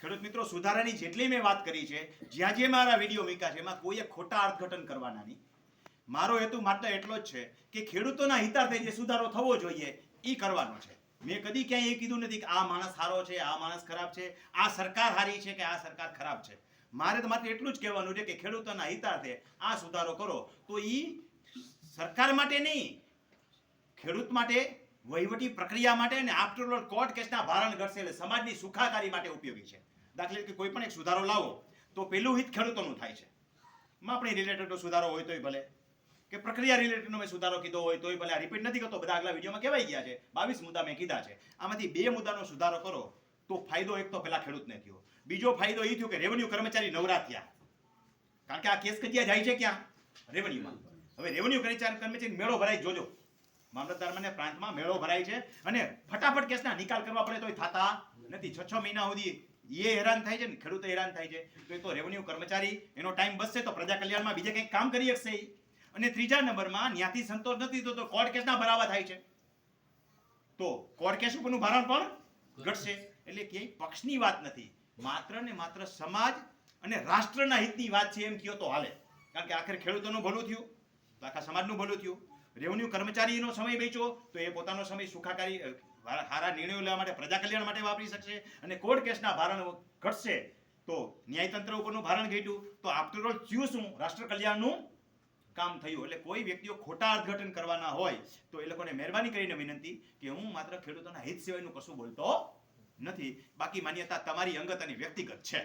ખેડૂત મિત્રો, સુધારાની જેટલી મેં વાત કરી છે, જ્યાં જે મારા વિડીયો મૂક્યા છે, એમાં કોઈએ ખોટા અર્થઘટન કરવાના નહીં. મારો હેતુ માત્ર એટલો જ છે કે ખેડૂતોના હિતાર્થે જે સુધારો થવો જોઈએ એ કરવાનો છે. મેં કદી ક્યાંય એ કીધું નથી કે આ માણસ સારો છે, આ માણસ ખરાબ છે, આ સરકાર સારી છે કે આ સરકાર ખરાબ છે. મારે તો માત્ર એટલું જ કહેવાનું છે કે ખેડૂતોના હિતાર્થે આ સુધારો કરો તો એ સરકાર માટે નહીં, ખેડૂત માટે, વહીવટી પ્રક્રિયા માટે અને આફ્ટર ઓલ કોર્ટ કેસના ભારણ ઘટશે એટલે સમાજની સુખાકારી માટે ઉપયોગી છે. દાખલા તરીકે કોઈ પણ એક સુધારો લાવો તો પેલું હિત ખેડૂતોનું થાય છે. માપણી રિલેટેડનો સુધારો હોય તોય ભલે, કે પ્રક્રિયા રિલેટેડનો મેં સુધારો કીધો હોય તોય ભલે. આ રિપીટ નથી કરતો, બધા આગલા વિડીયોમાં કહેવાય ગયા છે. 22 મુદ્દા મેં કીધા છે. આમાંથી 2 મુદ્દાનો સુધારો કરો તો ફાયદો એક તો પેલા ખેડૂતને થયો. બીજો ફાયદો એ થયો કે રેવન્યુ કર્મચારી નવરા થયા. કારણ કે આ કેસ કજિયા જાય છે ક્યાં? રેવન્યુમાં. હવે રેવન્યુ કર્મચારી મેળો ભરાય, જોજો મામલતદાર પ્રાંતમાં મેળો ભરાય છે અને ફટાફટ કેસના નિકાલ કરવા પડે તોય થતા નથી. 6 મહિના સુધી એ હેરાન થાય છે ને ખેડૂતો હેરાન થાય છે. તો એ તો રેવન્યુ કર્મચારી એનો ટાઈમ બચશે તો પ્રજા કલ્યાણમાં બીજે કંઈક કામ કરી શકશે. અને ત્રીજા નંબરમાં ન્યાથી સંતોષ નથી તો કોર્ટ કેસના ભરાવા થાય છે તો કોર્ટ કેસ ઉપરનું ભારણ પણ ઘટશે. એટલે ક્યાંય પક્ષની વાત નથી, માત્ર ને માત્ર સમાજ અને રાષ્ટ્રના હિતની વાત છે એમ કહો તો હાલે. કારણ કે આખરે ખેડૂતોનું ભલું થયું તો આખા સમાજનું ભલું થયું. રેવન્યુ કર્મચારીનો સમય બેચ્યો તો એ પોતાનો સમય સુખાકારી સારા નિર્ણયો લેવા માટે, પ્રજા કલ્યાણ માટે વાપરી શકશે. અને કોર્ટ કેસના ભારણ ઘટશે તો ન્યાયતંત્ર ઉપરનું ભારણ ઘટ્યું તો આફ્ટર ઓલ થયું શું? રાષ્ટ્ર કલ્યાણનું કામ થયું. એટલે કોઈ વ્યક્તિઓ ખોટા અર્થઘટન કરવાના હોય તો એ લોકોને મહેરબાની કરીને વિનંતી કે હું માત્ર ખેડૂતોના હિત સિવાયનું કશું બોલતો નથી. બાકી માન્યતા તમારી અંગત અને વ્યક્તિગત છે.